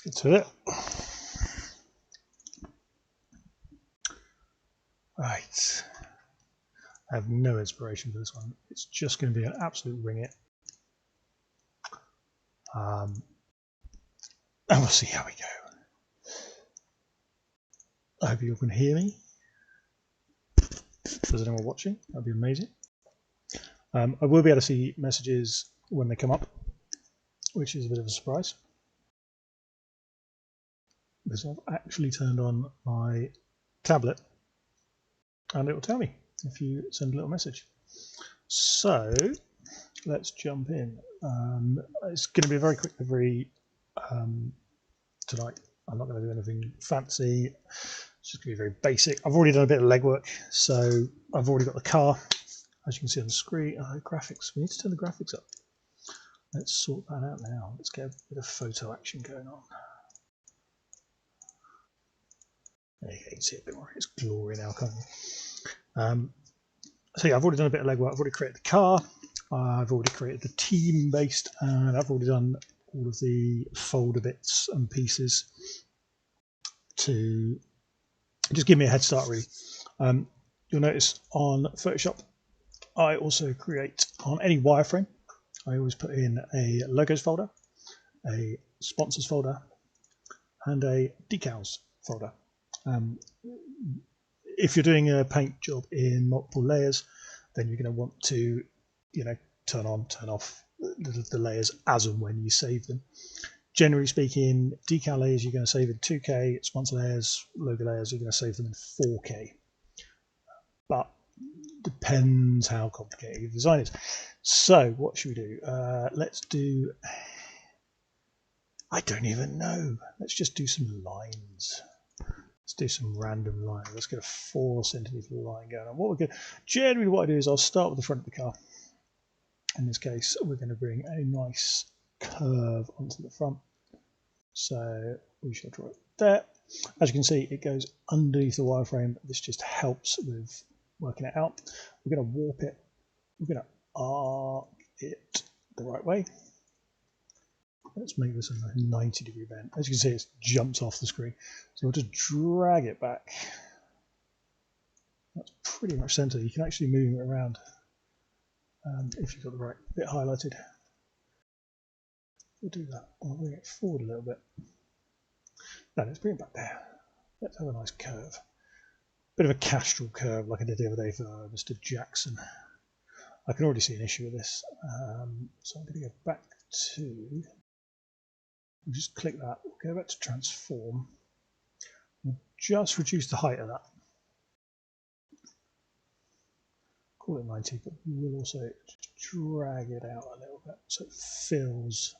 get to it. Right. I have no inspiration for this one. It's just going to be an absolute wing it. And we'll see how we go. I hope you can hear me. If there's anyone watching, that'd be amazing. I will be able to see messages when they come up, which is a bit of a surprise, because I've actually turned on my tablet and it will tell me if you send a little message. So let's jump in. It's going to be a very quick livery tonight. I'm not going to do anything fancy. It's just going to be very basic. I've already done a bit of legwork, so I've already got the car, as you can see on the screen. Graphics. We need to turn the graphics up. Let's sort that out now. Let's get a bit of photo action going on. There you can see a bit more. It's glory now, can't you? So yeah, I've already done a bit of legwork. I've already created the car. I've already created the team based, and I've already done all of the folder bits and pieces to just give me a head start, really. You'll notice on Photoshop, I also create on any wireframe. I always put in a logos folder, a sponsors folder, and a decals folder. If you're doing a paint job in multiple layers, then you're going to want to, turn on, turn off the layers as and when you save them. Generally speaking, decal layers you're going to save in 2K, sponsor layers, logo layers you're going to save them in 4K. But depends how complicated your design is. So what should we do? Let's do, I don't even know. Let's just do some lines. Let's do some random lines. Let's get a 4 centimeter line going on. Generally what I do is I'll start with the front of the car. In this case, we're going to bring a nice curve onto the front. So we shall draw it there. As you can see, it goes underneath the wireframe. This just helps with working it out. We're going to warp it. We're going to arc it the right way. Let's make this a 90-degree bend. As you can see, it's jumped off the screen. So we'll just drag it back. That's pretty much center. You can actually move it around if you've got the right bit highlighted. We'll do that. I'll bring it forward a little bit. No, let's bring it back there. Let's have a nice curve. Bit of a Castrol curve like I did the other day for Mr. Jackson. I can already see an issue with this. So I'm going to go back to, we'll just click that, we'll go back to transform. We'll just reduce the height of that. Call it 90, but we will also just drag it out a little bit so it fills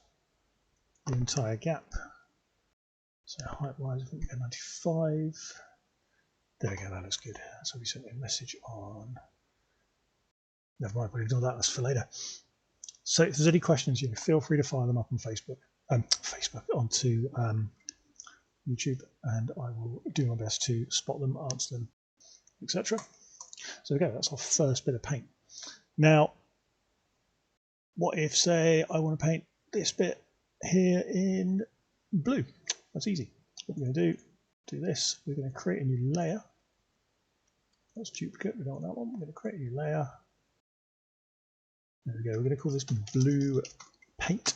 the entire gap. So height-wise, I think we go 95. There we go, that looks good. So we sent a message on. Never mind, we'll ignore that, that's for later. So if there's any questions, you can feel free to fire them up on Facebook onto YouTube, and I will do my best to spot them, answer them, etc. So there we go, that's our first bit of paint. Now, what if, say, I want to paint this bit here in blue? That's easy. What we're going to do this. We're going to create a new layer. That's duplicate, we don't want that one. We're going to create a new layer. There we go, we're going to call this blue paint.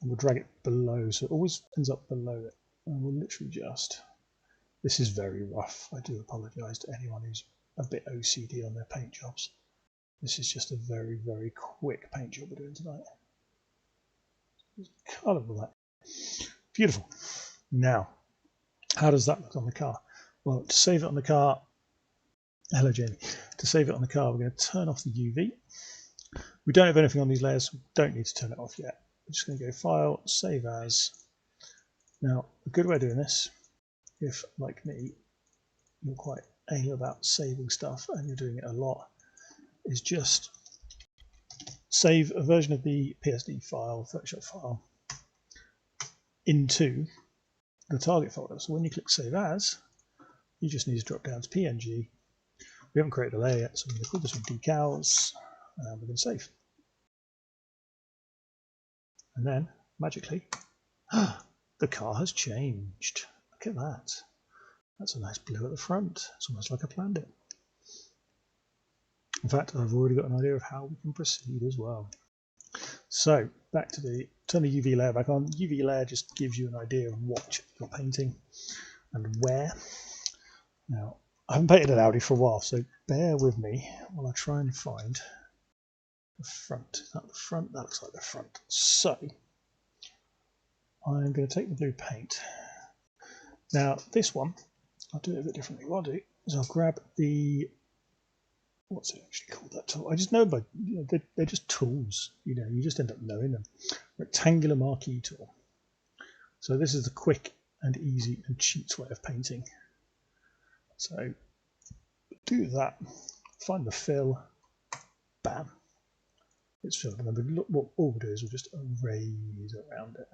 And we'll drag it below, so it always ends up below it. And we'll literally just, this is very rough. I do apologise to anyone who's a bit OCD on their paint jobs. This is just a very, very quick paint job we're doing tonight. Colourful that. Beautiful. Now, how does that look on the car? Well, to save it on the car, hello Jamie. To save it on the car, we're going to turn off the UV. We don't have anything on these layers, so we don't need to turn it off yet. We're just going to go File, Save As. Now, a good way of doing this, if like me, you're quite anal about saving stuff and you're doing it a lot, is just save a version of the PSD file, Photoshop file, into the target folder. So when you click Save As, you just need to drop down to PNG. We haven't created a layer yet, so I'm going to call this one decals, and we're going to save. And then, magically, The car has changed. Look at that. That's a nice blue at the front. It's almost like I planned it. In fact, I've already got an idea of how we can proceed as well. So back to turn the UV layer back on. UV layer just gives you an idea of what you're painting and where. Now, I haven't painted an Audi for a while, so bear with me while I try and find the front. Is that the front? That looks like the front. So I'm going to take the blue paint. Now this one, I'll do it a bit differently. What I'll do is I'll grab the, what's it actually called, that tool? I just know, but they're just tools. You just end up knowing them. Rectangular marquee tool. So this is the quick and easy and cheap way of painting. So do that. Find the fill. Bam. It's filled. And then look, what all we do is we'll just erase around it.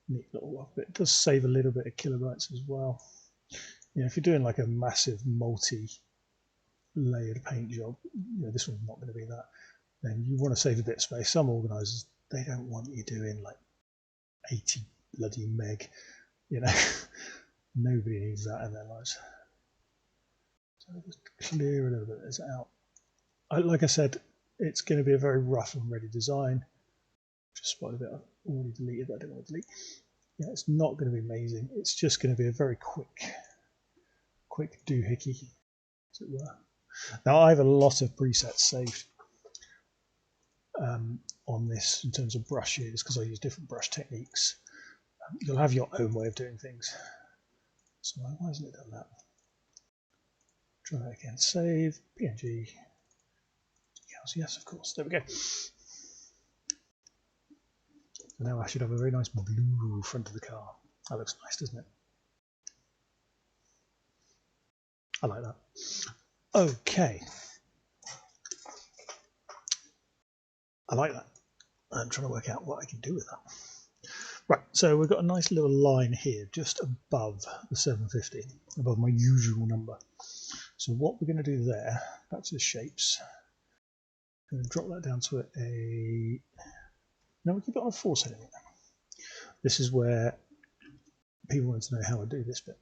Neat little work. It does save a little bit of kilobytes as well. If you're doing like a massive multi-layered paint job, this one's not going to be that. Then you want to save a bit of space. Some organisers, they don't want you doing like 80 bloody meg. Nobody needs that in their lives. So just clear a little bit of this out. Like I said, it's going to be a very rough and ready design. Just spotted a bit I've already deleted that I didn't want to delete. Yeah, it's not going to be amazing. It's just going to be a very quick doohickey, as it were. Now I have a lot of presets saved on this in terms of brushes because I use different brush techniques. You'll have your own way of doing things. So why hasn't it done that? Try that again. Save, PNG, decals, yes, of course. There we go. So now I should have a very nice blue front of the car. That looks nice, doesn't it? I like that. Okay. I like that. I'm trying to work out what I can do with that. Right, so we've got a nice little line here just above the 750, above my usual number. So what we're going to do there, back to the shapes, I'm going to drop that down to a, no, we keep it on a 4 setting. This is where people want to know how I do this bit.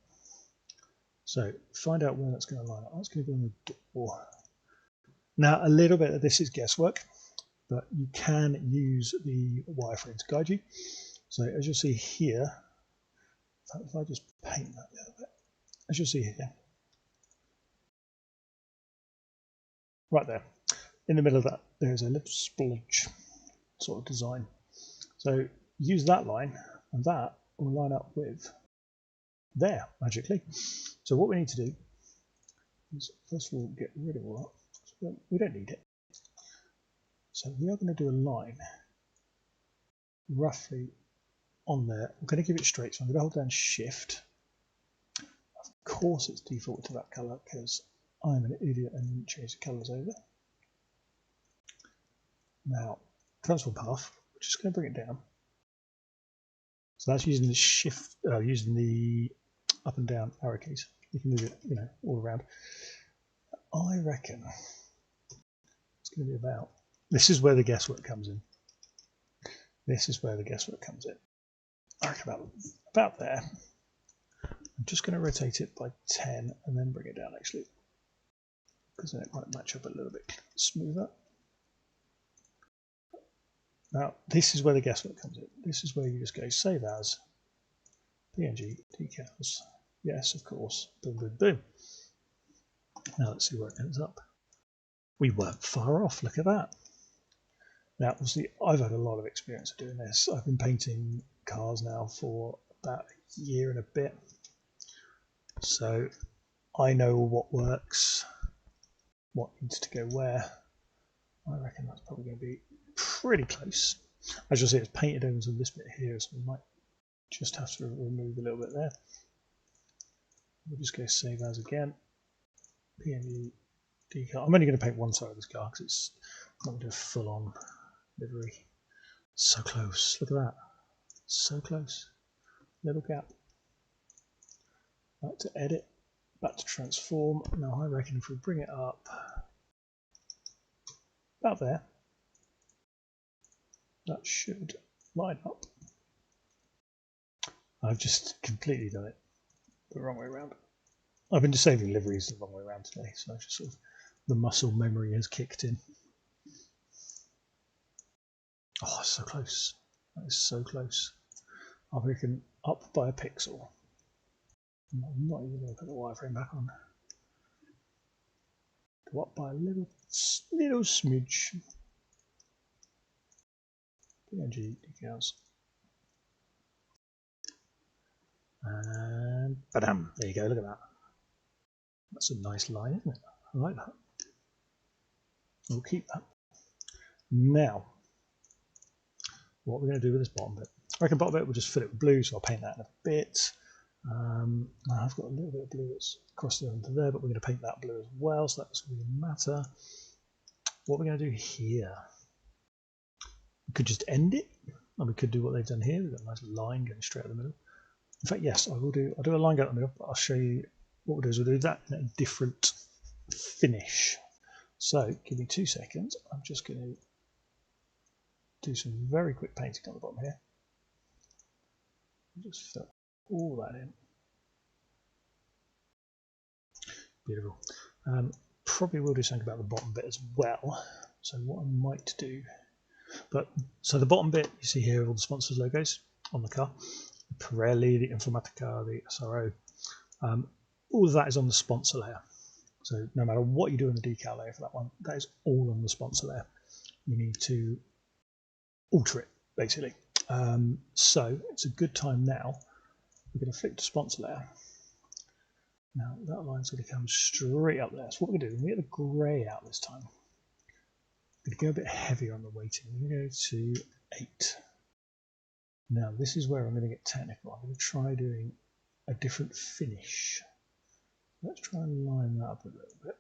So find out where that's going to line up. That's going to go on the door. Now a little bit of this is guesswork, but you can use the wireframe to guide you. So as you'll see here, if I just paint that a little bit, as you'll see here, right there, in the middle of that, there's a little splodge sort of design. So use that line, and that will line up with there magically. So what we need to do is first of all get rid of all that. We don't need it. So we are going to do a line roughly on there. I'm going to give it straight, so I'm going to hold down Shift. Of course it's default to that colour because I'm an idiot and didn't change the colours over. Now, transform path, we're just going to bring it down. So that's using the Shift, using the up and down arrow keys. You can move it, all around. I reckon it's going to be about, this is where the guesswork comes in. This is where the guesswork comes in. I reckon about there. I'm just going to rotate it by 10 and then bring it down actually, because then it might match up a little bit smoother. Now this is where the guesswork comes in. This is where you just go save as, PNG, decals, yes of course, boom boom boom. Now let's see where it ends up. We weren't far off, look at that. Now obviously I've had a lot of experience of doing this. I've been painting cars now for about a year and a bit. So I know what works, what needs to go where. I reckon that's probably going to be pretty close. As you'll see, it's painted over to this bit here, so we might just have to remove a little bit there. We'll just go save as again. PNG decal. I'm only going to paint one side of this car because it's not going to do a full-on livery. So close. Look at that. So close. Little gap. Back to edit. Back to transform. Now I reckon if we bring it up about there, that should line up. I've just completely done it the wrong way around. I've been just saving liveries the wrong way around today, so I've just sort of, the muscle memory has kicked in. Oh, so close. That is so close. I reckon up by a pixel. I'm not even going to put the wireframe back on. Go up by a little smidge. PNG decals. And badam, there you go, look at that. That's a nice line, isn't it? I like that. We'll keep that. Now, what we're going to do with this bottom bit. I reckon bottom bit, we'll just fill it with blue, so I'll paint that in a bit. I've got a little bit of blue that's crossed over there, but we're going to paint that blue as well, so that doesn't really matter. What we're going to do here, we could just end it, and we could do what they've done here. We've got a nice line going straight out the middle. In fact, yes, I'll do a line going out the middle, but I'll show you what we'll do is we'll do that in a different finish. So give me 2 seconds. I'm just going to do some very quick painting on the bottom here. Just fill all that in. Beautiful. Probably will do something about the bottom bit as well. So what I might do, so the bottom bit you see here are all the sponsors logos on the car. The Pirelli, the Informatica, the SRO. All of that is on the sponsor layer. So no matter what you do in the decal layer for that one, that is all on the sponsor layer. You need to alter it basically. So it's a good time now. We're going to flick to sponsor layer. Now that line's going to come straight up there. So what we're going to do, we get the grey out this time. We're going to go a bit heavier on the weighting. We're going to go to 8. Now this is where I'm going to get technical. I'm going to try doing a different finish. Let's try and line that up a little bit.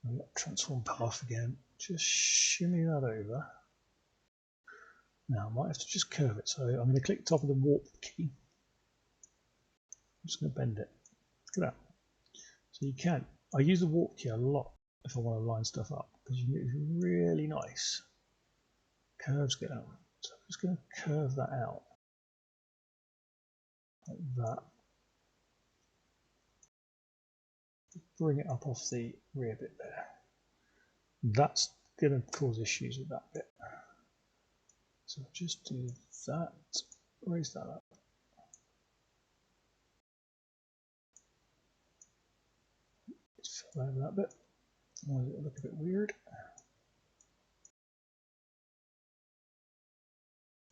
I've got transform path again. Just shimmy that over. Now I might have to just curve it. So I'm going to click the top of the warp key. I'm just going to bend it. Look at that. So you can. I use the warp key a lot if I want to line stuff up because you get really nice curves get out. So I'm just going to curve that out like that. Bring it up off the rear bit there. That's going to cause issues with that bit. So just do that. Raise that up. Fill over that bit. Why does it look a bit weird?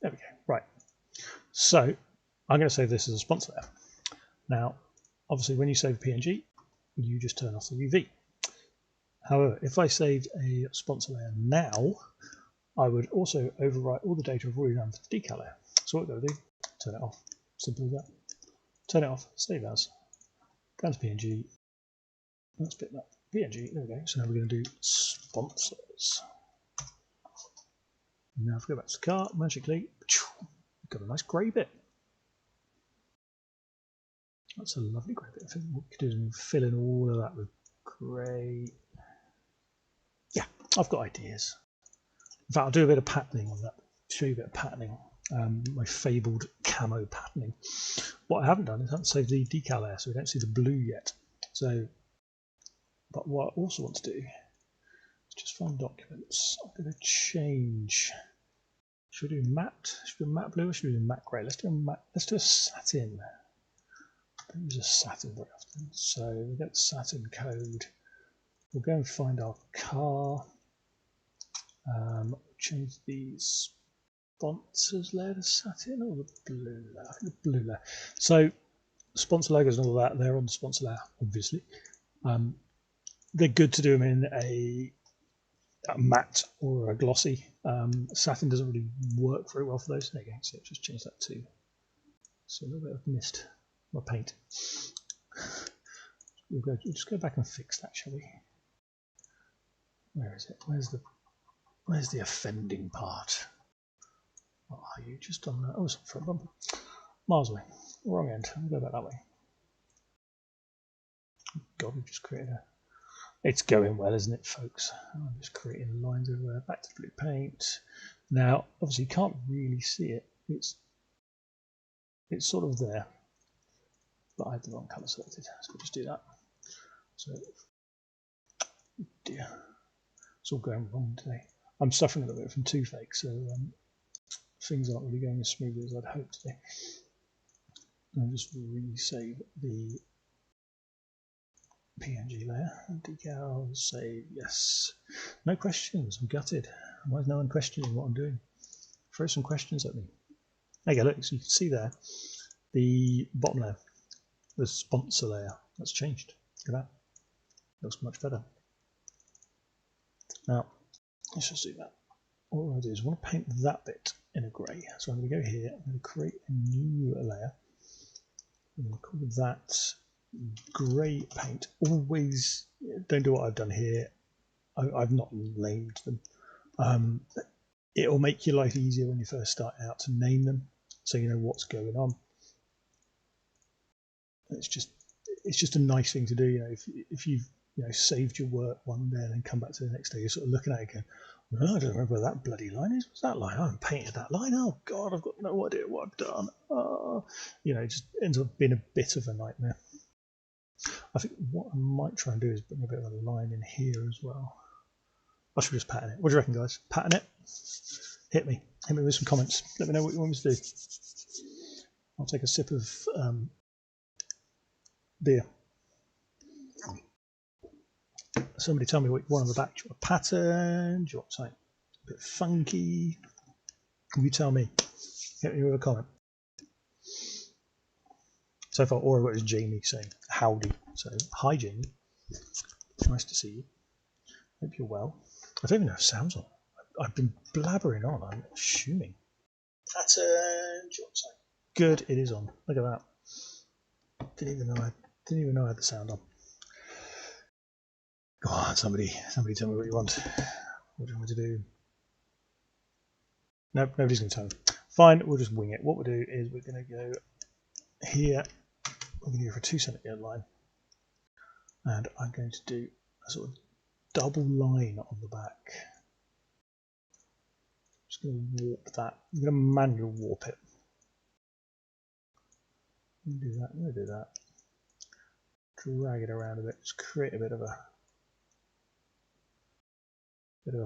There we go. Right. So I'm going to save this as a sponsor layer. Now, obviously, when you save a PNG, you just turn off the UV. However, if I saved a sponsor layer now, I would also overwrite all the data I've already done for the decal layer. So what we're going to do, turn it off. Simple as that. Turn it off, save as. Go to PNG. Let's pick that PNG. There we go. So now we're going to do sponsors. Now if we go back to the car, magically, we've got a nice grey bit. That's a lovely grey bit. I think what we could do is fill in all of that with grey. Yeah, I've got ideas. In fact, I'll do a bit of patterning on that. Show you a bit of patterning. My fabled camo patterning. What I haven't done is I haven't saved the decal layer, so we don't see the blue yet. So, but what I also want to do is just find documents. I'm going to change. Should we do matte? Should we do matte blue or should we do matte grey? Let's do a matte. Let's do a satin. I don't use a satin very often. So we get the satin code. We'll go and find our car. Change the sponsors layer to satin or the blue layer. I think the blue layer. So sponsor logos and all that, they're on the sponsor layer, obviously. They're good to do them in a matte or a glossy. Satin doesn't really work very well for those. There you go. So just change that to. So a little bit of mist my paint. We'll just go back and fix that, shall we? Where is it? Where's the offending part? What are you? Just on that? Oh, it's on front bumper. Miles away. Wrong end. We'll go back that way. God, we've just created a. It's going well, isn't it, folks? I'm just creating lines everywhere. Back to blue paint. Now, obviously, you can't really see it. It's it's sort of there, but I had the wrong colour selected, so we'll just do that. So, dear, it's all going wrong today. I'm suffering a little bit from toothache, so things aren't really going as smoothly as I'd hoped today. I'll just resave the PNG layer. Decal, save, yes. No questions, I'm gutted. Why is no one questioning what I'm doing? Throw some questions at me. There you go, look, so you can see there, the bottom layer, the sponsor layer, that's changed. Look at that, looks much better. Now, let's just do that. What I'm going to do is I want to paint that bit in a grey. So I'm going to go here, I'm going to create a new layer. I'm going to call that grey paint. Always don't do what I've done here. I've not named them. It'll make your life easier when you first start out to name them, so you know what's going on. It's just a nice thing to do. You know, if you've saved your work one day and then come back to the next day, you're sort of looking at it again. Well, I don't remember where that bloody line is. What's that line? I haven't painted that line. Oh God, I've got no idea what I've done. It just ends up being a bit of a nightmare. I think what I might try and do is bring a bit of a line in here as well. I should just pattern it. What do you reckon, guys? Pattern it? Hit me with some comments. Let me know what you want me to do. I'll take a sip of beer. Somebody tell me what you want on the back. Do you want a pattern? Do you want something a bit funky? You tell me. Hit me with a comment. So far, all I've got is Jamie saying howdy. So, hi Jamie. Nice to see you. Hope you're well. I don't even know if sound's on. I've been blabbering on, I'm assuming. Pattern. Do you want something? Good, it is on. Look at that. Didn't even know I had the sound on. Go on, somebody tell me what you want. What do you want me to do? Nope, nobody's going to tell me. Fine, we'll just wing it. What we'll do is we're going to go here. We're going to go for a 2 centimetre line. And I'm going to do a sort of double line on the back. Just going to warp that. I'm going to manual warp it. I'm going to do that. I'm going to do that. Drag it around a bit. Just create a bit of a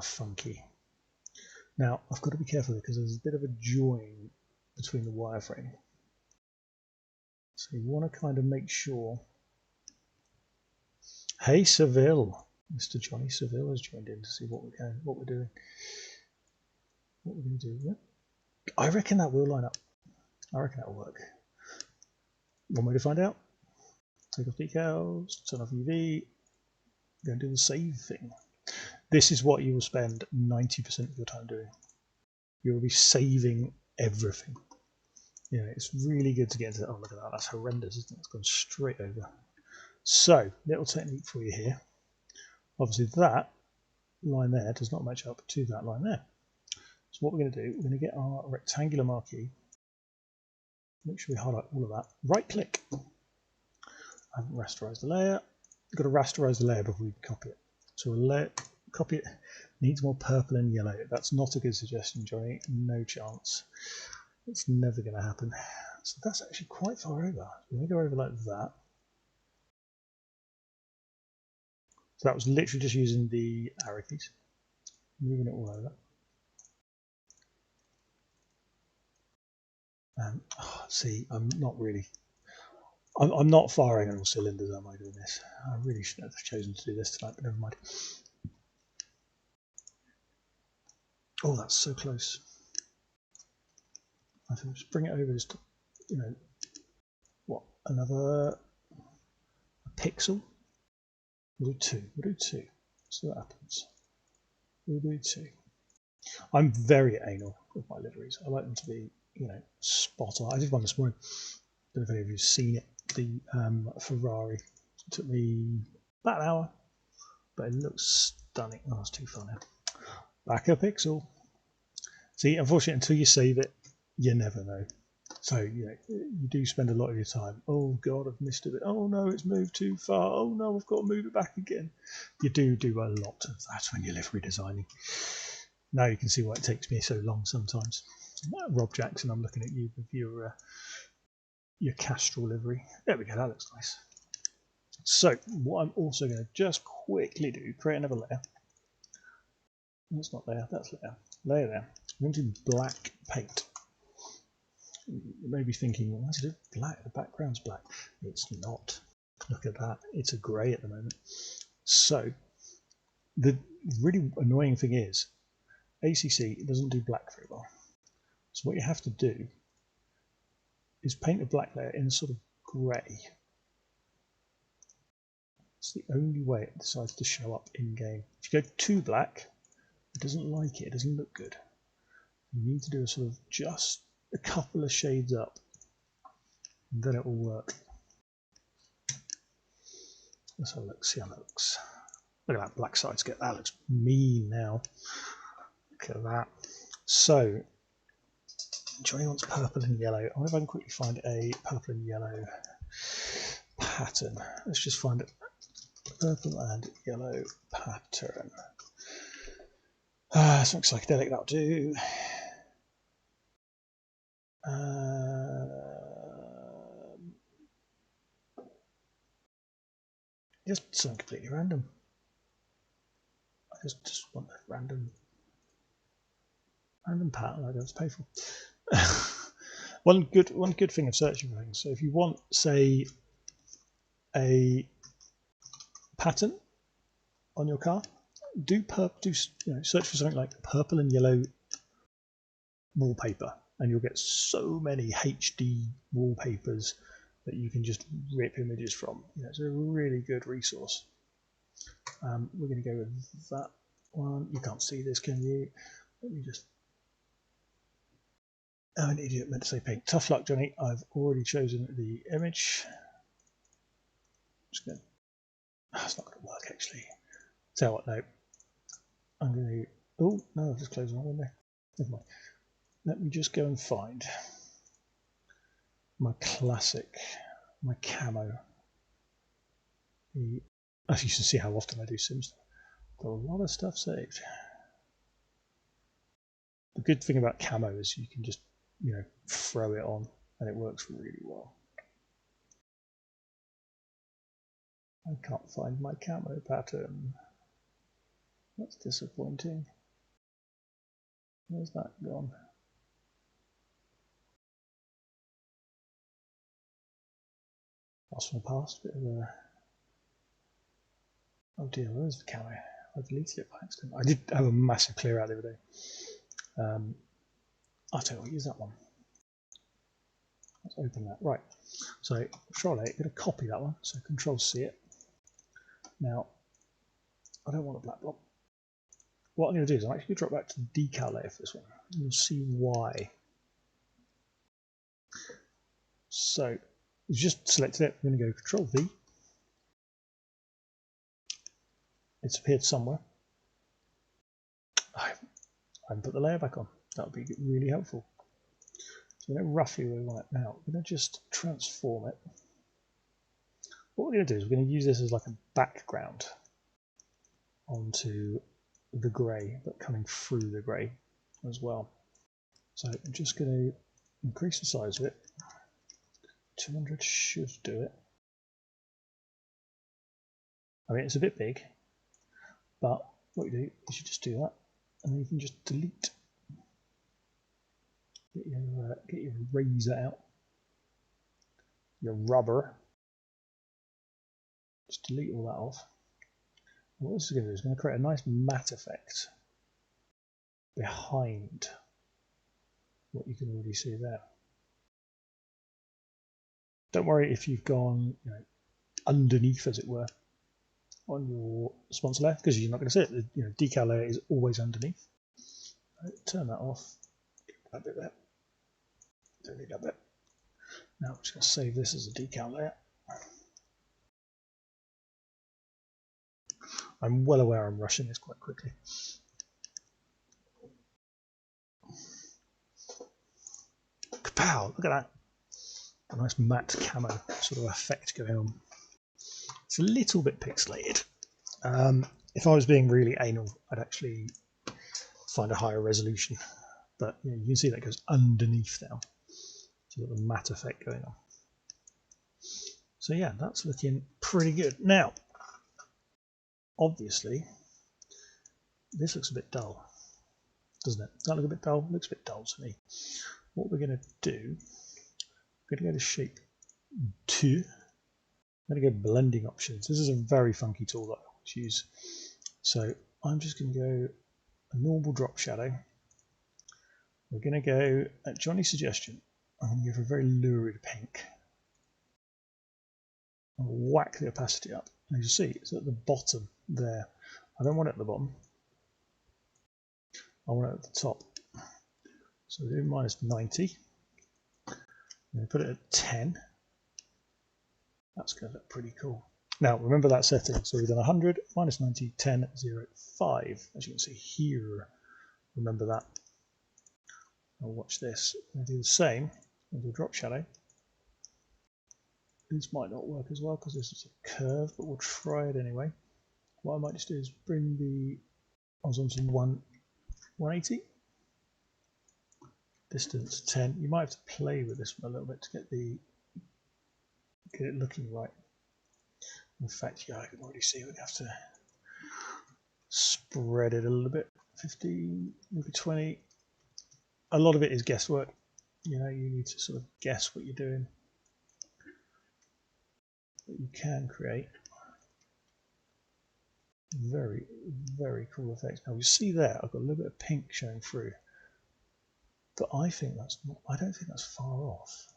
funky. Now I've got to be careful because there's a bit of a join between the wireframe. So you want to kind of make sure. Hey Seville, Mr. Johnny Seville has joined in to see what we're doing. What we're going to do. Yeah. I reckon that will line up. I reckon that will work. One way to find out. Take off decals, turn off UV, go and do the save thing. This is what you will spend 90% of your time doing. You will be saving everything. You know, it's really good to get into that. Oh, look at that. That's horrendous, isn't it? It's gone straight over. So, little technique for you here. Obviously, that line there does not match up to that line there. So what we're going to do, we're going to get our rectangular marquee. Make sure we highlight all of that. Right click. I haven't rasterized the layer. You've got to rasterize the layer before we copy it. So we'll copy it. Needs more purple and yellow. That's not a good suggestion, Johnny. No chance. It's never going to happen. So that's actually quite far over. We're going to go over like that. So that was literally just using the arrow keys, moving it all over. See, I'm not really. I'm not firing on all cylinders, am I, doing this? I really shouldn't have chosen to do this tonight, but never mind. Oh, that's so close. I think just bring it over just to, what, another pixel? We'll do two. We'll do two. See what happens. We'll do two. I'm very anal with my liveries. I like them to be, spot on. I did one this morning. I don't know if any of you've seen it. The Ferrari. It took me about an hour, but it looks stunning. Oh, it's too far now. Back a pixel. See, unfortunately, until you save it, you never know. So, you do spend a lot of your time. Oh, God, I've missed a bit. Oh, no, it's moved too far. Oh, no, I've got to move it back again. You do a lot of that when you're livery designing. Now you can see why it takes me so long sometimes. Rob Jackson, I'm looking at you with your your Castrol livery. There we go, that looks nice. So what I'm also going to just quickly do, create another layer. That's not layer, that's layer. Layer there. I'm going to do black paint. You may be thinking, well, why is it black? The background's black. It's not. Look at that. It's a grey at the moment. So the really annoying thing is ACC doesn't do black very well. So what you have to do is paint a black layer in a sort of grey. It's the only way it decides to show up in game. If you go too black, it doesn't like it. It doesn't look good. You need to do a sort of just a couple of shades up, and then it will work. Let's have a look, see how that looks. Look at that black sides get that looks mean now. Look at that. So Johnny wants purple and yellow. I wonder if I can quickly find a purple and yellow pattern. Let's just find it. Purple and yellow pattern. Something psychedelic, that'll do. Just something completely random. I just want a random pattern I don't have to pay for. one good thing of searching for things. So if you want, say, a pattern on your car, search for something like purple and yellow wallpaper, and you'll get so many HD wallpapers that you can just rip images from. It's a really good resource. We're going to go with that one. You can't see this, can you? Let me just. I'm an idiot, meant to say pink. Tough luck, Johnny. I've already chosen the image. Just going. It's not going to work actually. Tell what, no. I'm going to. Oh no, I've just closed my window. Never mind. Let me just go and find my classic, my camo. As you can see how often I do Sims. Got a lot of stuff saved. The good thing about camo is you can just, throw it on and it works really well. I can't find my camo pattern. That's disappointing. Where's that gone? Lost my past, bit of a... Oh dear, where's the camo? I deleted it by accident. I did have a massive clear out the other day. I'll tell you what, use that one. Let's open that. Right, so Control A, I'm going to copy that one, so Control C it. Now, I don't want a black blob. What I'm going to do is I'm actually going to drop back to the decal layer for this one. You'll see why. So, we've just selected it. We're going to go Control V. It's appeared somewhere. I haven't put the layer back on. That would be really helpful. So we know roughly where we want it now. We're going to just transform it. What we're going to do is we're going to use this as like a background onto the grey, but coming through the grey as well. So I'm just going to increase the size of it. 200 should do it. I mean, it's a bit big, but what you do is you just do that, and then you can just delete. Get your razor out, your rubber. Just delete all that off. And what this is going to do is going to create a nice matte effect behind what you can already see there. Don't worry if you've gone underneath, as it were, on your sponsor layer, because you're not going to see it. The decal layer is always underneath. Turn that off. That bit there. Don't need that bit. Now I'm just going to save this as a decal layer. I'm well aware I'm rushing this quite quickly. Kapow! Look at that. A nice matte camo sort of effect going on. It's a little bit pixelated. If I was being really anal, I'd actually find a higher resolution. But you can see that goes underneath now. So you've got the matte effect going on. So yeah, that's looking pretty good. Now, obviously, this looks a bit dull, doesn't it? Does that look a bit dull? It looks a bit dull to me. What we're going to do, we're going to go to shape 2. I'm going to go blending options. This is a very funky tool that I always use. So I'm just going to go a normal drop shadow. We're going to go, at Johnny's suggestion, I'm going to go for a very lurid pink. I'll whack the opacity up. As you see, it's at the bottom there. I don't want it at the bottom. I want it at the top. So we do minus 90. I'm going to put it at 10. That's going to look pretty cool. Now, remember that setting. So we've done 100, minus 90, 10, 0, 5. As you can see here, remember that. Now watch this. I'm going to do the same. I'll do a drop shadow. This might not work as well because this is a curve, but we'll try it anyway. What I might just do is bring the horizontal 180. Distance 10. You might have to play with this one a little bit to get it looking right. In fact, yeah, I can already see we have to spread it a little bit. 15, maybe 20. A lot of it is guesswork. You know, you need to sort of guess what you're doing. But you can create very, very cool effects. Now we see there, I've got a little bit of pink showing through, but I think that's not. I don't think that's far off.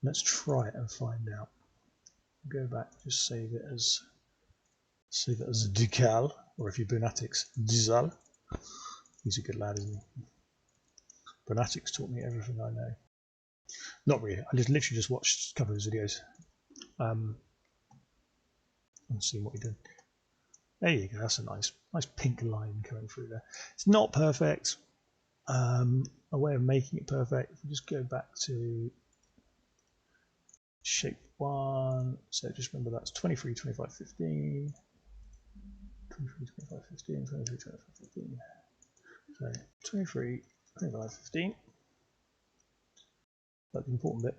Let's try it and find out. Go back, just save it as Decal, or if you're Bunatics, Dizal. He's a good lad, isn't he? Bunatics taught me everything I know. Not really. I just literally just watched a couple of his videos. And see what he did. There you go. That's a nice pink line coming through there. It's not perfect. A way of making it perfect. If we just go back to shape 1. So just remember that's 23, 25, 15. 23, 25, 15. 23, 25, 15. So 23, 25, 15. That's the important bit.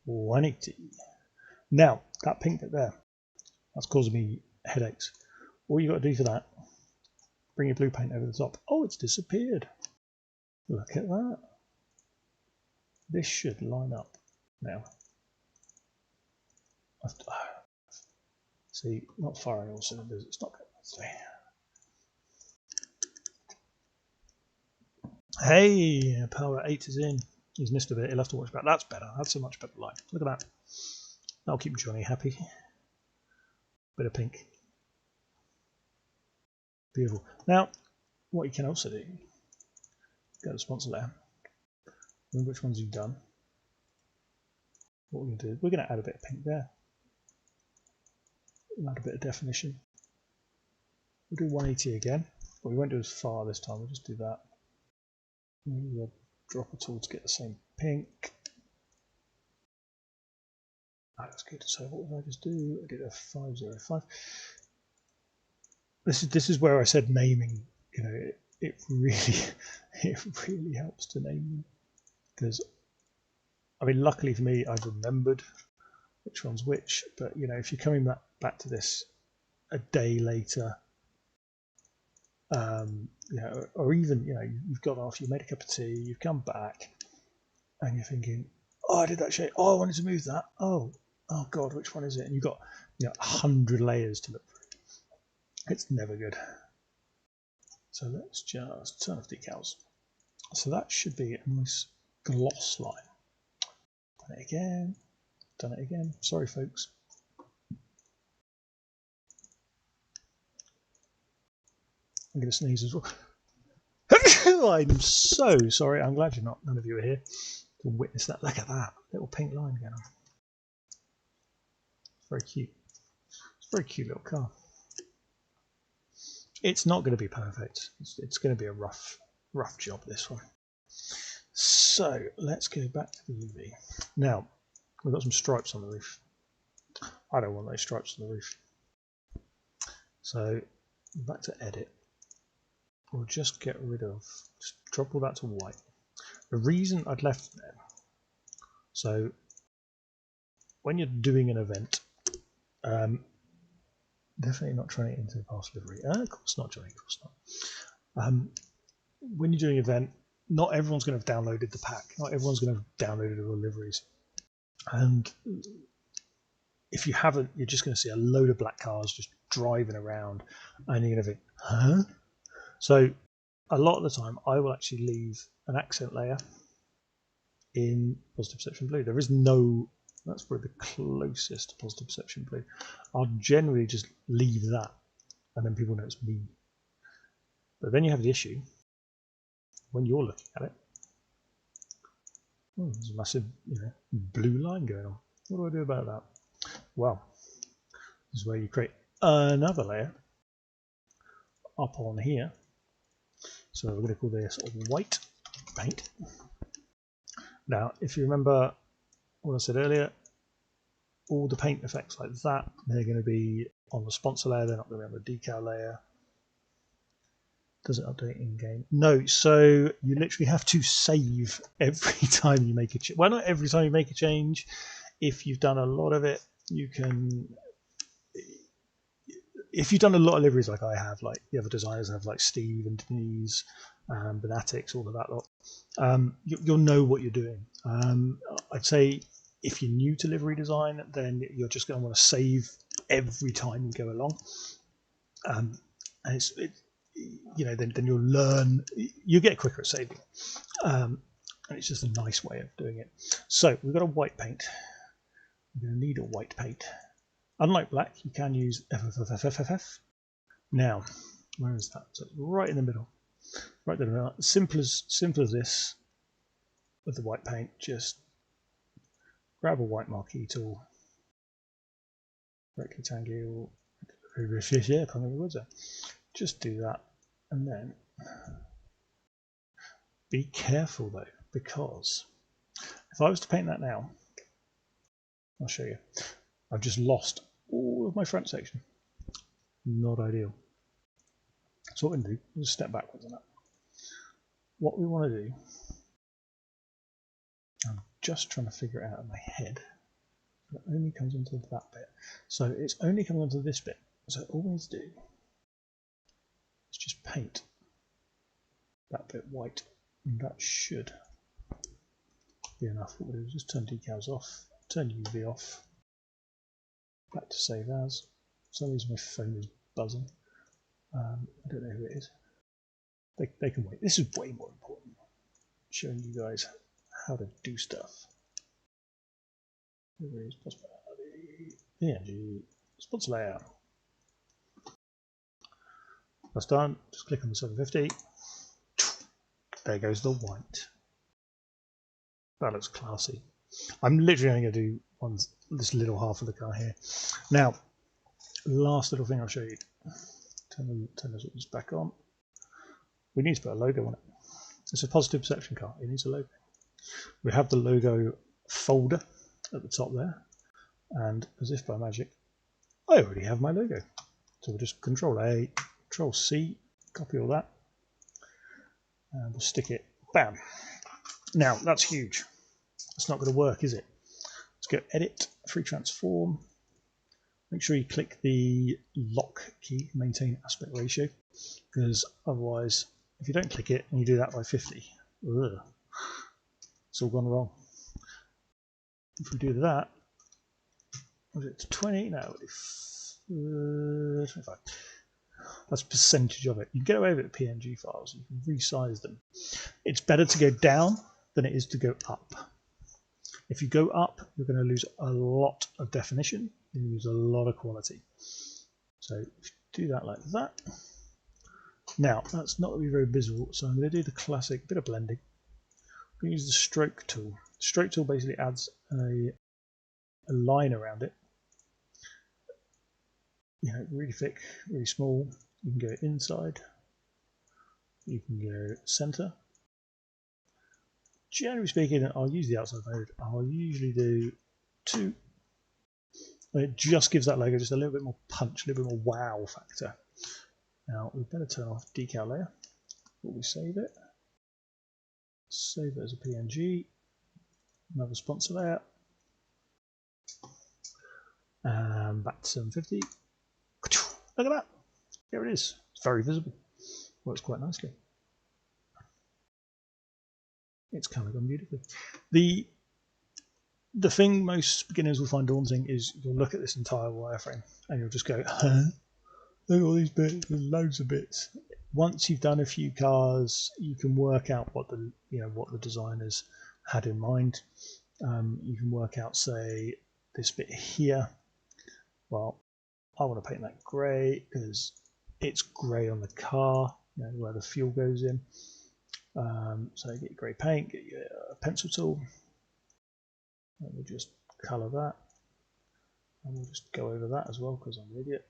180. Now, that pink bit there, that's causing me headaches. All you got to do for that, bring your blue paint over the top. Oh, it's disappeared. Look at that. This should line up now. See, not firing all cylinders. It's not going that way. Hey, power 8 is in. He's missed a bit. He'll have to watch back. That's better. That's a much better line. Look at that. That'll keep Johnny happy. Bit of pink. Beautiful. Now, what you can also do, go to the sponsor layer. Remember which ones you've done. What we're going to do, we're going to add a bit of pink there. We'll add a bit of definition. We'll do 180 again, but we won't do as far this time. We'll just do that. We'll drop a tool to get the same pink. Oh, that's good. So what did I just do? I did a 505. This is where I said naming. You know, it really helps to name them, because I mean, luckily for me, I've remembered which one's which. But you know, if you're coming back to this a day later, you know, or even you know, you've got off, you made a cup of tea, you've come back, and you're thinking, oh, I did that shape. Oh, I wanted to move that. Oh God, which one is it? And you've got 100 layers to look through. It's never good. So let's just turn off decals. So that should be a nice gloss line. Done it again. Done it again. Sorry, folks. I'm going to sneeze as well. I'm so sorry. I'm glad none of you are here to witness that. Look at that little pink line going on. It's very cute. It's a very cute little car. It's not going to be perfect. It's going to be a rough job, this one. So let's go back to the UV. Now we've got some stripes on the roof. I don't want those stripes on the roof. So back to edit. We'll just get rid of, just drop all that to white. The reason I'd left there So when you're doing an event, definitely not turning it into a pass livery. Of course not, Johnny, of course not. When you're doing an event, not everyone's going to have downloaded the pack. Not everyone's going to have downloaded all the liveries. And if you haven't, you're just going to see a load of black cars just driving around, and you're going to think, huh? So a lot of the time, I will actually leave an accent layer in positive perception blue. There is no, that's probably the closest to positive perception blue. I'll generally just leave that, and then people know it's me. But then you have the issue when you're looking at it. Oh, there's a massive, blue line going on. What do I do about that? Well, this is where you create another layer up on here. So we're going to call this white paint. Now, if you remember what I said earlier, all the paint effects like that, they're going to be on the sponsor layer, they're not going to be on the decal layer. Does it update in game? No, so you literally have to save every time you make a change. Well, not every time you make a change. If you've done a lot of it, you can. If you've done a lot of liveries like I have, like the other designers have, like Steve and Denise, Benatics, all of that lot, you'll know what you're doing. I'd say if you're new to livery design, then you're just going to want to save every time you go along, and then you'll learn. You get quicker at saving, and it's just a nice way of doing it. So we've got a white paint. We're going to need a white paint. Unlike black, you can use FFFFFF. Now, where is that? So right in the middle. Right in the middle. Simple as this with the white paint. Just grab a white marquee tool. Rectangle. Yeah, I can't remember the words there. Just do that. And then be careful though, because if I was to paint that now, I'll show you. I've just lost all of my front section. Not ideal. So what we can do is step backwards on that. What we want to do, I'm just trying to figure it out in my head. It only comes onto that bit. So it's only coming onto this bit. So all we need to do is just paint that bit white. And that should be enough. What we'll do is just turn decals off, turn UV off, back to save as. For some reason my phone is buzzing. I don't know who it is. They can wait. This is way more important. Showing you guys how to do stuff. Here is PNG sponsor layer. That's done. Just click on the 750. There goes the white. That looks classy. I'm literally only going to do this little half of the car here. Now, last little thing I'll show you. Turn this back on. We need to put a logo on it. It's a positive perception car. It needs a logo. We have the logo folder at the top there, and as if by magic, I already have my logo. So we'll just Control A, Control C, copy all that, and we'll stick it. Bam! Now that's huge. It's not going to work, is it? Let's go Edit, Free Transform. Make sure you click the lock key, maintain aspect ratio, because otherwise, if you don't click it and you do that by 50, it's all gone wrong. If we do that, was it 20? No, 25. That's a percentage of it. You can get away with PNG files. You can resize them. It's better to go down than it is to go up. If you go up, you're going to lose a lot of definition. You lose a lot of quality. So if you do that like that. Now, that's not going to be very visible, so I'm going to do the classic bit of blending. I'm going to use the stroke tool. The stroke tool basically adds a line around it. Really thick, really small. You can go inside. You can go center. Generally speaking, I'll use the outside mode. I'll usually do 2. And it just gives that logo just a little bit more punch, a little bit more wow factor. Now we better turn off decal layer before we save it. Save it as a PNG. Another sponsor there. Back to 750. Look at that. There it is. It's very visible. Works quite nicely. It's kind of gone beautifully. The thing most beginners will find daunting is you'll look at this entire wireframe and you'll just go, huh? Look at all these bits. There's loads of bits. Once you've done a few cars, you can work out what the designers had in mind. You can work out, say, this bit here. Well, I want to paint that grey because it's grey on the car, where the fuel goes in. So get your grey paint, get your pencil tool, and we'll just colour that, and we'll just go over that as well because I'm an idiot.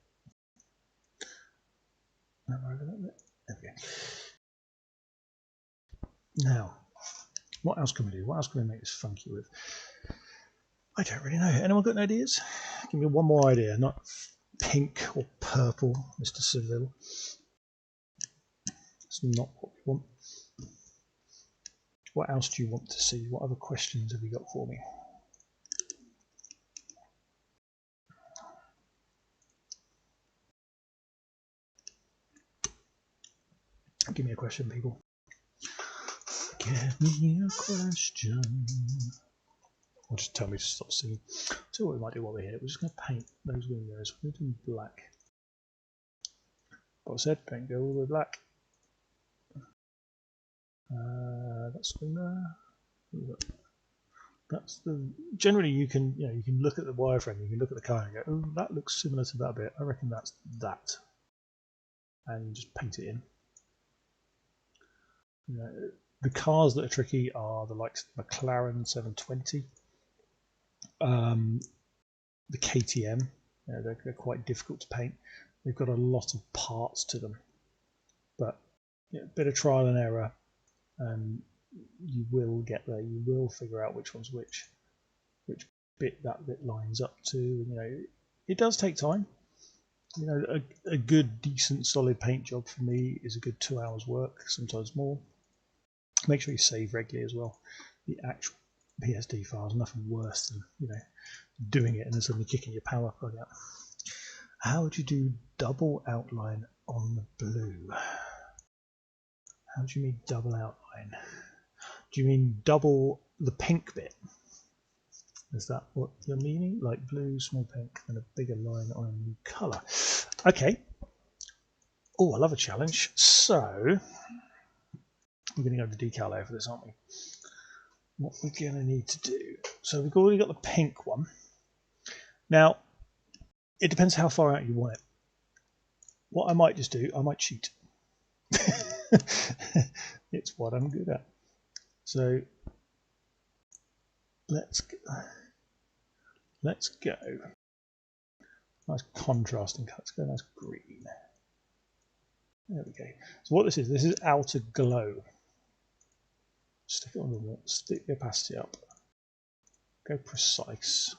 Over that bit. There we go. Now, what else can we do? What else can we make this funky with? I don't really know. Anyone got any ideas? Give me one more idea. Not pink or purple, Mr. Seville. That's not what we want. What else do you want to see? What other questions have you got for me? Give me a question, people. Give me a question. Or just tell me to stop singing. So what we might do while we're here, we're just going to paint those windows. We're going to do black. But I said, don't go all the way black. That's generally you can look at the wireframe, you can look at the car and go, oh, that looks similar to that bit. I reckon that's that, and you just paint it in. The cars that are tricky are the likes of the McLaren 720, the KTM. They're quite difficult to paint. They've got a lot of parts to them, but a bit of trial and error, and you will get there. You will figure out which one's which bit that bit lines up to. It does take time. A good, decent, solid paint job for me is a good 2 hours work, sometimes more. Make sure you save regularly as well. The actual PSD file is nothing worse than doing it and then suddenly kicking your power plug out. How would you do double outline on the blue? How do you mean double outline? Do you mean double the pink bit? Is that what you're meaning? Like blue, small pink, and a bigger line on a new colour. Okay. Oh, I love a challenge. So we're going to go to decal layer for this, aren't we? What we're going to need to do. So we've already got the pink one. Now, it depends how far out you want it. What I might just do, I might cheat. It's what I'm good at. So let's go. Nice contrasting cut. Let's go nice green. There we go. So what this is outer glow. Stick it on the wall. Stick the opacity up. Go precise.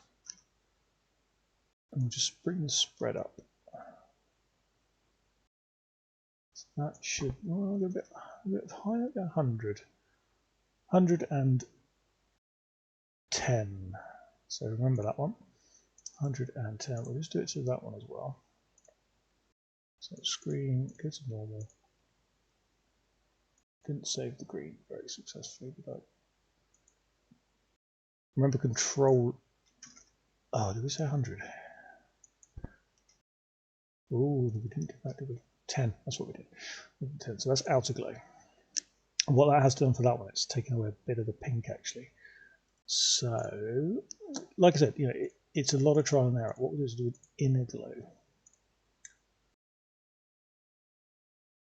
And we'll just bring the spread up. So that should go a bit higher. Go 100. 110. So remember that one. 110. We'll just do it to that one as well. So screen, go to normal. Didn't save the green very successfully, but I remember control. Oh, did we say 100? Oh, we didn't do that, did we? 10. That's what we did. 10. So that's outer glow. And what that has done for that one, it's taken away a bit of the pink actually. So, like I said, it's a lot of trial and error. What we'll do is do an inner glow.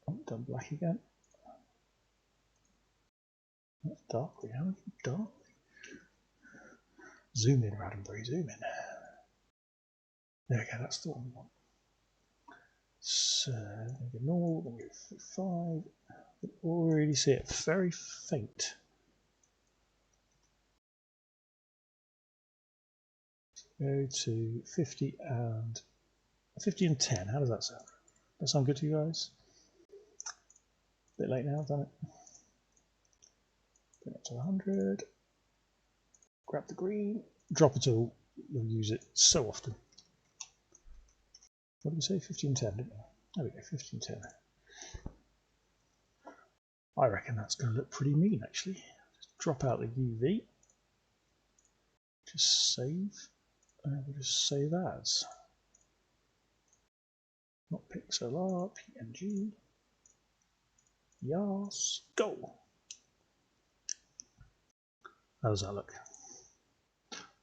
Oh, done black again. That's dark. How much dark? Zoom in, Roddenberry. Zoom in. There we go. That's the one we want. So, then go normal. Then go 5. You can already see it very faint. Go to 50 and 10. How does that sound? Does that sound good to you guys? A bit late now, I've done it. Bring it to 100. grab the green, drop a tool, you'll use it so often. What did we say? 1510, didn't we? There we go, 1510. I reckon that's going to look pretty mean actually. Just drop out the UV, just save, and we'll just save as. Not pixel art, PNG. Yes, go. How does that look?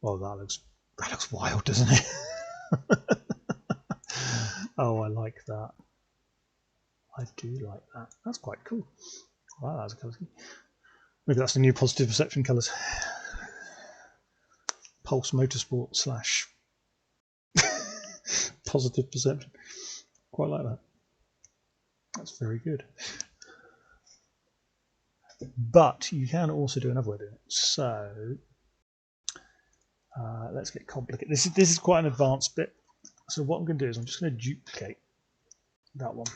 Well, that looks wild, doesn't it? Oh, I like that. I do like that. That's quite cool. Wow, that's a colour scheme. Maybe that's the new positive perception colours. Pulse Motorsport slash positive perception. Quite like that. That's very good. But you can also do another way of doing it. So let's get complicated. This is quite an advanced bit. So what I'm going to do is I'm just going to duplicate that one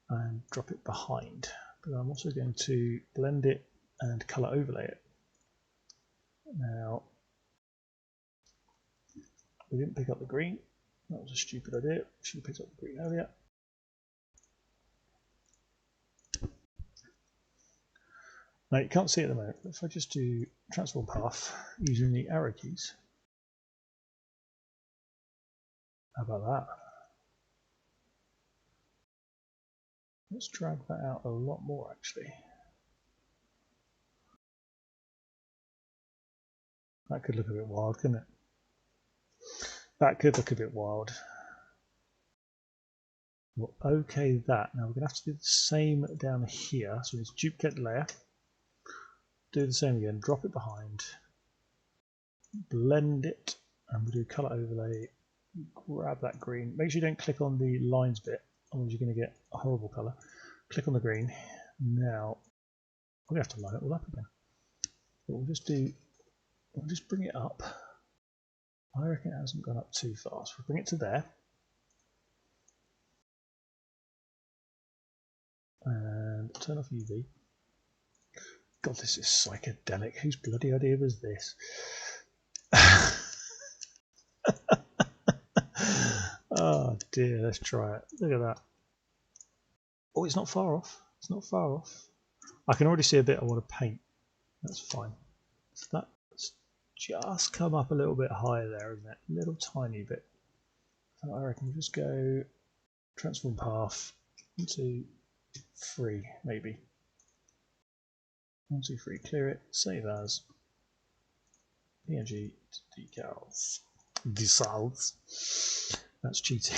and drop it behind. But I'm also going to blend it and colour overlay it. Now, we didn't pick up the green. That was a stupid idea. Should have picked up the green earlier. Now you can't see it at the moment, but if I just do transform path using the arrow keys, how about that? Let's drag that out a lot more actually. That could look a bit wild, couldn't it? That could look a bit wild. We'll OK that. Now we're going to have to do the same down here. So let's duplicate layer, do the same again, drop it behind, blend it, and we'll do colour overlay. Grab that green. Make sure you don't click on the lines bit, otherwise you're going to get a horrible colour. Click on the green. Now we're going to have to line it all up again. But we'll just bring it up. I reckon it hasn't gone up too far, so we'll bring it to there. And turn off UV. God, this is psychedelic. Whose bloody idea was this? Oh dear, let's try it. Look at that. Oh, it's not far off. It's not far off. I can already see a bit I want to paint. That's fine. So that's just come up a little bit higher there, isn't it? A little tiny bit. So I reckon we'll just go transform path 1, 2, 3, maybe. 1, 2, 3, clear it, save as. PNG decals. Dissolves. That's cheating.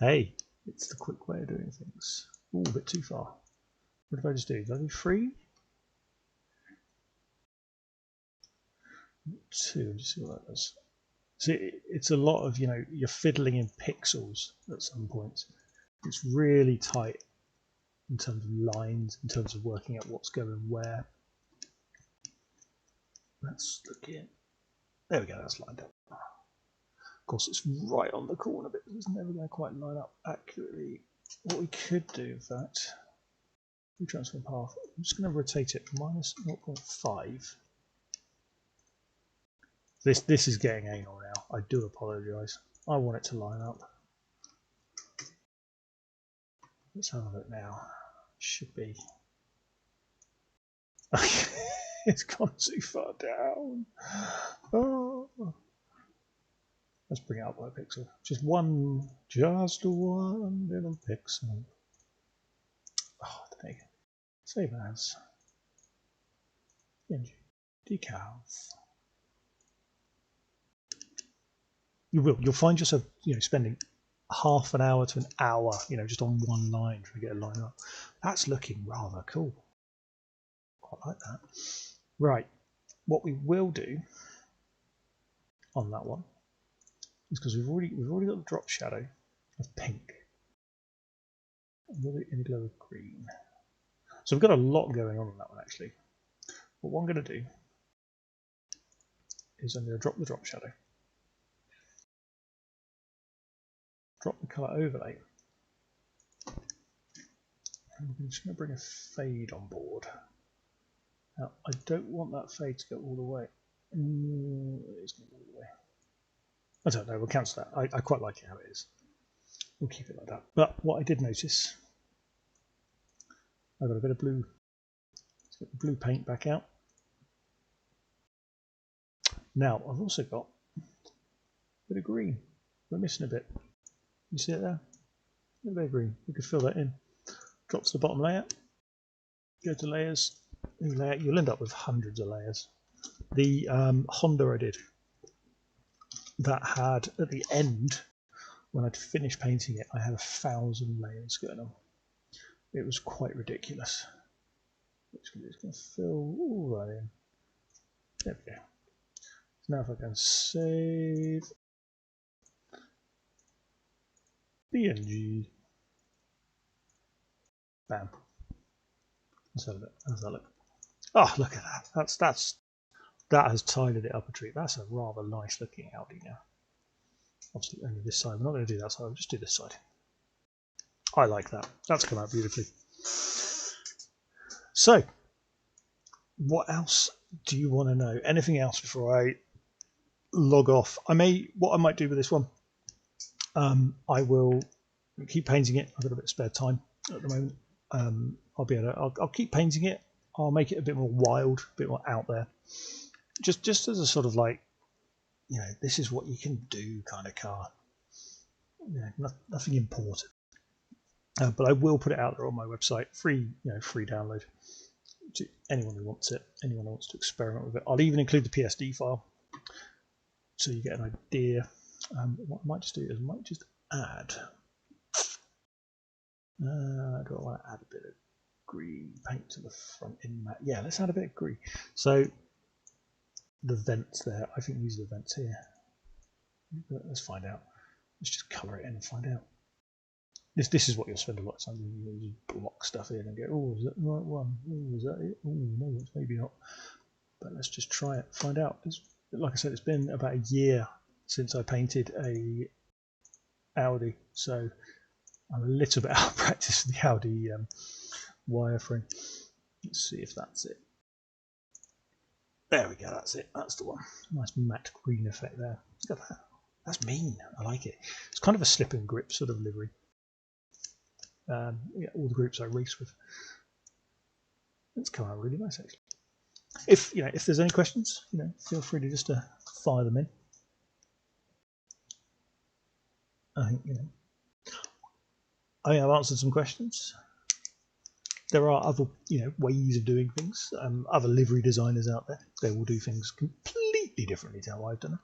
Hey, it's the quick way of doing things. Ooh, a bit too far. What did I just do? Did I do 3? 2, just see what that does. See, it's a lot of, you're fiddling in pixels at some points. It's really tight in terms of lines, in terms of working out what's going where. Let's look in. There we go, that's lined up. Of course, it's right on the corner bit, it's never going to quite line up accurately. What we could do, in fact, we transform path. I'm just going to rotate it minus 0.5. This is getting anal now. I do apologise. I want it to line up. Let's have a look now. Should be. It's gone too far down. Oh. Let's bring it up by a pixel. Just one little pixel. Oh, there you go. Save as. PNG. Decals. You'll find yourself, spending half an hour to an hour, just on one line trying to get a line up. That's looking rather cool. Quite like that. Right. What we will do on that one is, because we've already got the drop shadow of pink, another glow of green. So we've got a lot going on that one actually. But what I'm going to do is I'm going to drop the drop shadow, drop the colour overlay, and we're just going to bring a fade on board. Now, I don't want that fade to go all the way. It's going all the way. I don't know, we'll cancel that. I quite like it how it is. We'll keep it like that. But what I did notice, I've got a bit of blue. Let's get the blue paint back out. Now, I've also got a bit of green. We're missing a bit. You see it there? A bit of green. We could fill that in. Drop to the bottom layer. Go to layers. New layer. You'll end up with hundreds of layers. The Honda I did, that had at the end, when I'd finished painting it, I had 1,000 layers going on. It was quite ridiculous. It's going to fill all that in. There we go. So now if I can save BNG, bam. Let's have a look. How's that look? Oh, look at that. That has tidied it up a treat. That's a rather nice looking Audi now. Obviously only this side. We're not going to do that side. I'll just do this side. I like that. That's come out beautifully. So, what else do you want to know? Anything else before I log off? What I might do with this one, I will keep painting it. I've got a bit of spare time at the moment. I'll keep painting it. I'll make it a bit more wild, a bit more out there. Just as a sort of like, you know, this is what you can do kind of car. You know, nothing important. But I will put it out there on my website, free download to anyone who wants it, anyone who wants to experiment with it. I'll even include the PSD file so you get an idea. What I might just do is I might just add. Do I want to add a bit of green paint to the front end mat? Yeah, let's add a bit of green. So the vents there, I think these are the vents here. Let's find out. Let's just colour it in and find out. This is what you'll spend a lot of time doing. You block stuff in and go, oh, is that the right one? Oh, is that it? Oh, no, it's maybe not. But let's just try it, find out. Like I said, it's been about a year since I painted a Audi, so I'm a little bit out of practice with the Audi wireframe. Let's see if that's it. There we go, that's it. That's the one. Nice matte green effect there. Look at that. That's mean. I like it. It's kind of a slip and grip sort of livery. Yeah, all the groups I race with. It's come out really nice actually. If there's any questions, feel free to just fire them in. I think I've answered some questions. There are other ways of doing things. Other livery designers out there, they will do things completely differently to how I've done it.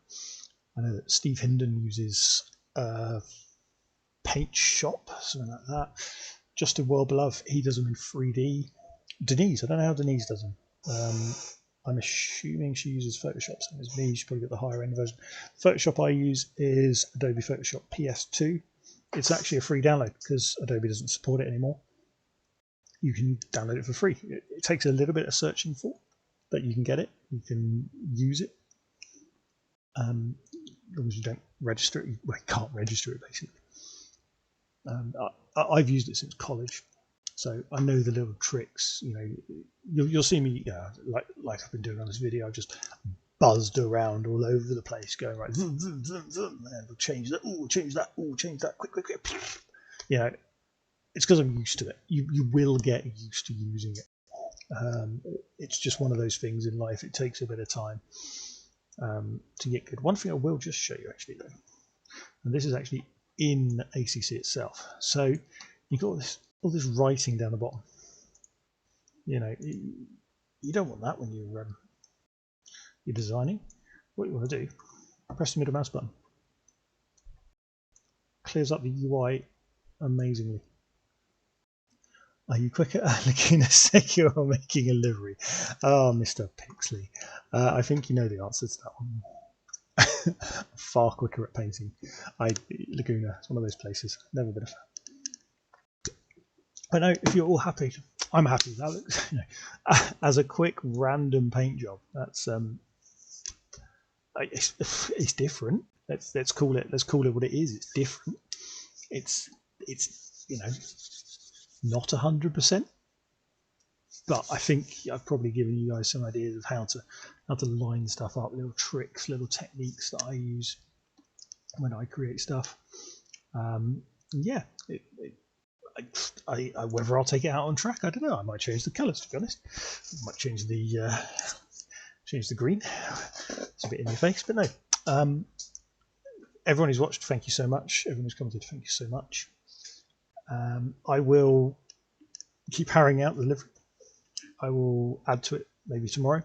I know that Steve Hinden uses Paint Shop, something like that. Justin Wellbeloved, he does them in 3D. Denise, I don't know how Denise does them. I'm assuming she uses Photoshop, same as me. She's probably got the higher end version. Photoshop I use is Adobe Photoshop PS2. It's actually a free download because Adobe doesn't support it anymore. You can download it for free. It takes a little bit of searching for, but you can get it. You can use it. As long as you don't register it, you can't register it basically. I've used it since college, so I know the little tricks. You'll see me, like I've been doing on this video. I've just buzzed around all over the place, going right, vroom, vroom, vroom, vroom, and we'll change that. Oh, change that. Oh, change that. Quick. It's because I'm used to it. You will get used to using it. It's just one of those things in life. It takes a bit of time to get good. One thing I will just show you actually though, and this is actually in ACC itself. So you've got all this writing down the bottom. You don't want that when you're designing. What you want to do, press the middle mouse button. Clears up the UI amazingly. Are you quicker at Laguna Seca or making a livery? Oh, Mr. Pixley. I think you know the answer to that one. Far quicker at painting. Laguna, it's one of those places. Never been a fan. But no, if you're all happy, I'm happy. That looks, as a quick random paint job, that's it's different. Let's call it what it is. It's different. It's not 100%, but I think I've probably given you guys some ideas of how to line stuff up, little tricks, little techniques that I use when I create stuff. Yeah, whether I'll take it out on track, I don't know. I might change the colours, to be honest. I might change the green. It's a bit in your face, but no. Everyone who's watched, thank you so much. Everyone who's commented, thank you so much. I will keep harrying out the livery. I will add to it maybe tomorrow,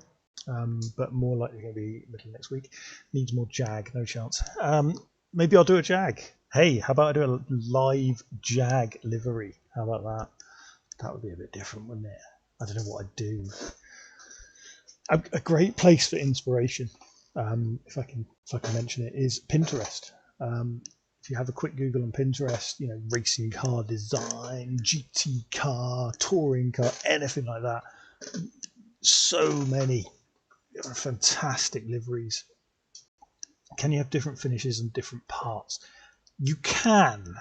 but more likely going to be middle of next week. Needs more jag, no chance. Maybe I'll do a jag. Hey, how about I do a live jag livery? How about that? That would be a bit different, wouldn't it? I don't know what I'd do. A great place for inspiration, if I can mention it, is Pinterest. If you have a quick Google on Pinterest, you know, racing car design, GT car, touring car, anything like that. So many fantastic liveries. Can you have different finishes and different parts? You can.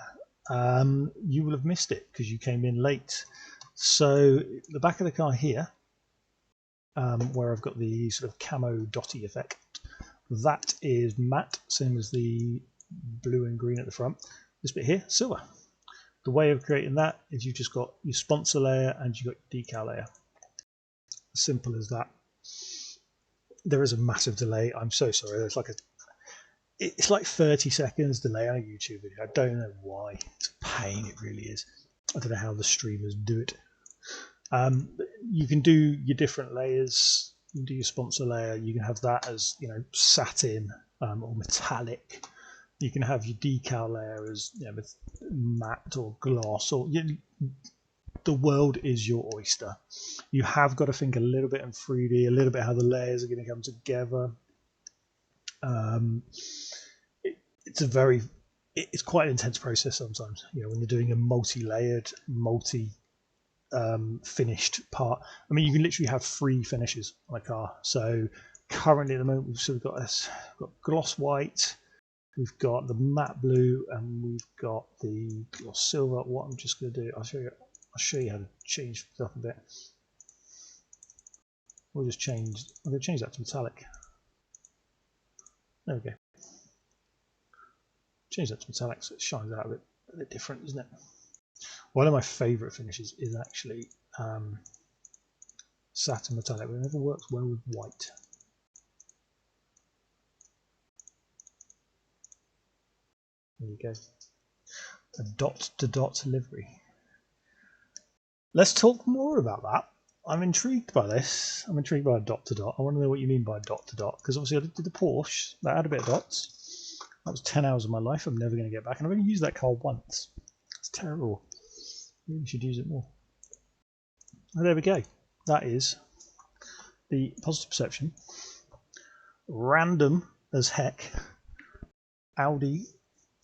You will have missed it because you came in late. So the back of the car here, where I've got the sort of camo dotty effect, that is matte, same as the blue and green at the front. This bit here, silver. The way of creating that is you've just got your sponsor layer and you've got your decal layer. Simple as that. There is a massive delay. I'm so sorry. It's like 30 seconds delay on a YouTube video. I don't know why. It's a pain. It really is. I don't know how the streamers do it. You can do your different layers. You can do your sponsor layer. You can have that as, you know, satin or metallic. You can have your decal layer as, you know, matte or gloss, or the world is your oyster. You have got to think a little bit in 3D, a little bit how the layers are going to come together. It's quite an intense process sometimes. You know, when you're doing a multi-layered, finished part. I mean, you can literally have 3 finishes on a car. So currently at the moment we've sort of got gloss white, we've got the matte blue, and we've got the gloss silver. What I'm just going to do, I'll show you how to change stuff a bit. I'm going to change that to metallic. There we go. Change that to metallic so it shines out a bit different, isn't it? One of my favourite finishes is actually satin metallic, but it never works well with white. There you go. A dot-to-dot livery. Let's talk more about that. I'm intrigued by this. I'm intrigued by a dot-to-dot. I want to know what you mean by dot-to-dot, because obviously I did the Porsche. That had a bit of dots. That was 10 hours of my life I'm never going to get back, and I've only used that car once. It's terrible. Maybe we should use it more. Oh, there we go. That is the positive perception. Random as heck. Audi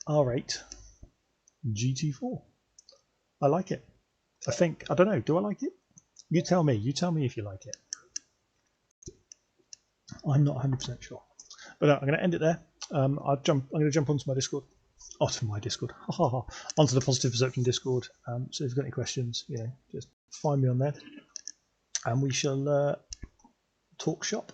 R8 GT4. I like it. I don't know. Do I like it? You tell me. You tell me if you like it. I'm not 100% sure. But I'm going to end it there. I'm going to jump onto my Discord. Onto the Positive Perception Discord. So if you've got any questions, you know, just find me on there, and we shall talk shop.